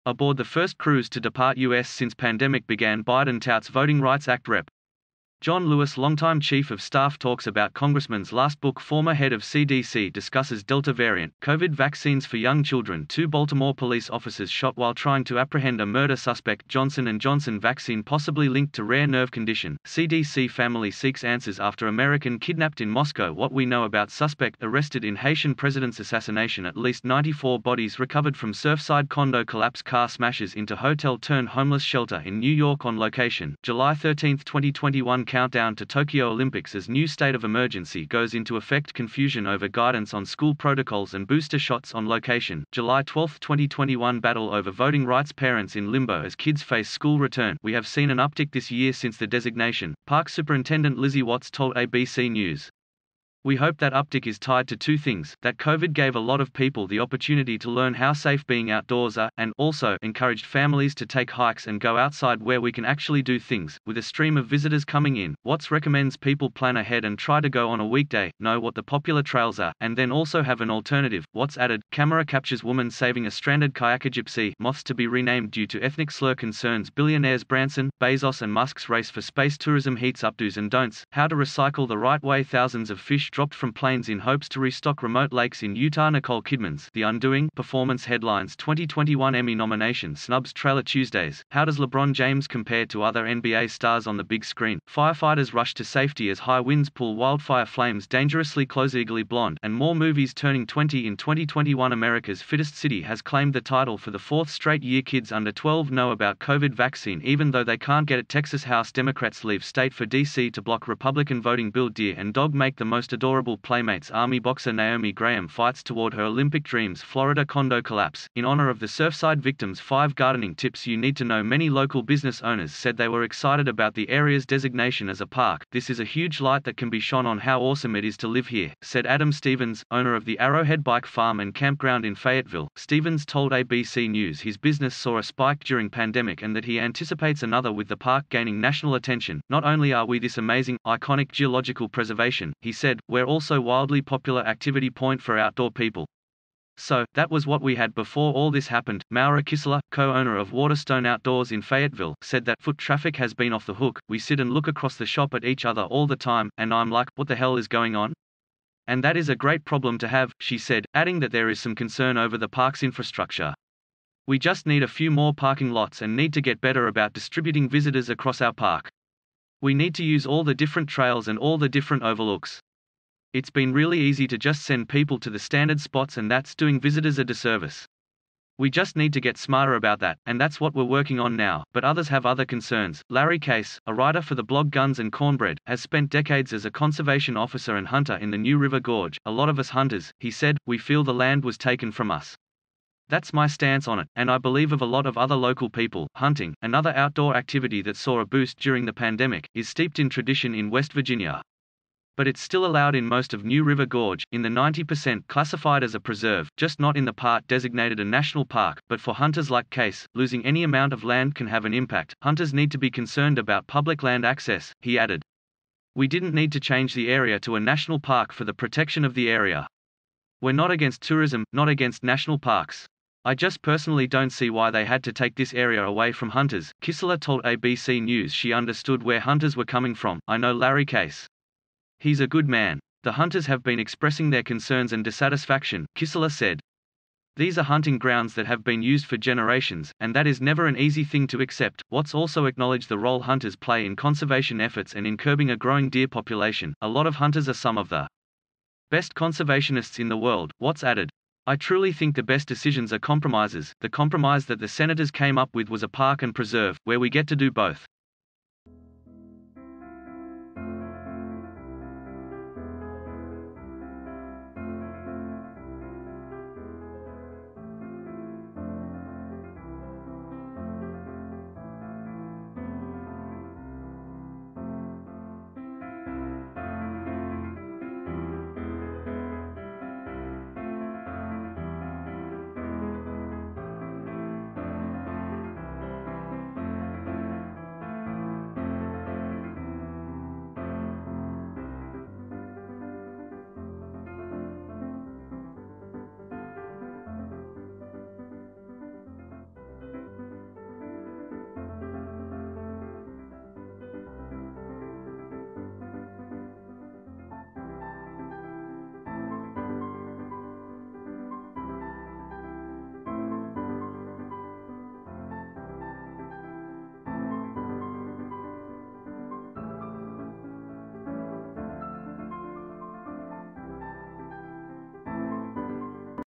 Aboard the first cruise to depart U.S. since pandemic began, Biden touts Voting Rights ActRep. John Lewis, longtime chief of staff, talks about Congressman's last book. Former head of CDC discusses Delta variant, COVID vaccines for young children. 2 Baltimore police officers shot while trying to apprehend a murder suspect. Johnson & Johnson vaccine possibly linked to rare nerve condition. CDC family seeks answers after American kidnapped in Moscow. What we know about suspect arrested in Haitian president's assassination. At least 94 bodies recovered from Surfside condo collapse. Car smashes into hotel turned homeless shelter in New York on location. July 13, 2021. Countdown to Tokyo Olympics as new state of emergency goes into effect. Confusion over guidance on school protocols and booster shots on location. July 12, 2021. Battle over voting rights. Parents in limbo as kids face school return. We have seen an uptick this year since the designation, Park Superintendent Lizzie Watts told ABC News. We hope that uptick is tied to 2 things: that COVID gave a lot of people the opportunity to learn how safe being outdoors are, and also encouraged families to take hikes and go outside where we can actually do things. With a stream of visitors coming in, Watts recommends people plan ahead and try to go on a weekday, know what the popular trails are, and then also have an alternative. Watts added, camera captures woman saving a stranded kayaker. Gypsy moths to be renamed due to ethnic slur concerns. Billionaires Branson, Bezos and Musk's race for space tourism heats up do's and don'ts. How to recycle the right way. Thousands of fish dropped from planes in hopes to restock remote lakes in Utah. Nicole Kidman's The Undoing performance headlines 2021 Emmy nomination snubs. Trailer Tuesdays. How does LeBron James compare to other NBA stars on the big screen? Firefighters rush to safety as high winds pull wildfire flames dangerously close. Legally Blonde and more movies turning 20 in 2021. America's Fittest City has claimed the title for the 4th straight year. Kids under 12 know about COVID vaccine even though they can't get it. Texas House Democrats leave state for D.C. to block Republican voting bill. Deer and dog make the most adorable playmates. Army boxer Naomi Graham fights toward her Olympic dreams. Florida condo collapse. In honor of the Surfside victims, 5 gardening tips you need to know. Many local business owners said they were excited about the area's designation as a park. This is a huge light that can be shone on how awesome it is to live here, said Adam Stevens, owner of the Arrowhead Bike Farm and Campground in Fayetteville. Stevens told ABC News his business saw a spike during pandemic and that he anticipates another with the park gaining national attention. Not only are we this amazing, iconic geological preservation, he said, we're also wildly popular activity point for outdoor people. So, that was what we had before all this happened. Maura Kissler, co-owner of Waterstone Outdoors in Fayetteville, said that foot traffic has been off the hook. We sit and look across the shop at each other all the time, and I'm like, what the hell is going on? And that is a great problem to have, she said, adding that there is some concern over the park's infrastructure. We just need a few more parking lots and need to get better about distributing visitors across our park. We need to use all the different trails and all the different overlooks. It's been really easy to just send people to the standard spots and that's doing visitors a disservice. We just need to get smarter about that, and that's what we're working on now, but others have other concerns. Larry Case, a writer for the blog Guns and Cornbread, has spent decades as a conservation officer and hunter in the New River Gorge. A lot of us hunters, he said, we feel the land was taken from us. That's my stance on it, and I believe of a lot of other local people. Hunting, another outdoor activity that saw a boost during the pandemic, is steeped in tradition in West Virginia. But it's still allowed in most of New River Gorge, in the 90% classified as a preserve, just not in the part designated a national park. But for hunters like Case, losing any amount of land can have an impact. Hunters need to be concerned about public land access, he added. We didn't need to change the area to a national park for the protection of the area. We're not against tourism, not against national parks. I just personally don't see why they had to take this area away from hunters. Kissler told ABC News she understood where hunters were coming from. I know Larry Case. He's a good man. The hunters have been expressing their concerns and dissatisfaction, Kissler said. These are hunting grounds that have been used for generations, and that is never an easy thing to accept. Watts also acknowledged the role hunters play in conservation efforts and in curbing a growing deer population. A lot of hunters are some of the best conservationists in the world, Watts added. I truly think the best decisions are compromises. The compromise that the senators came up with was a park and preserve, where we get to do both.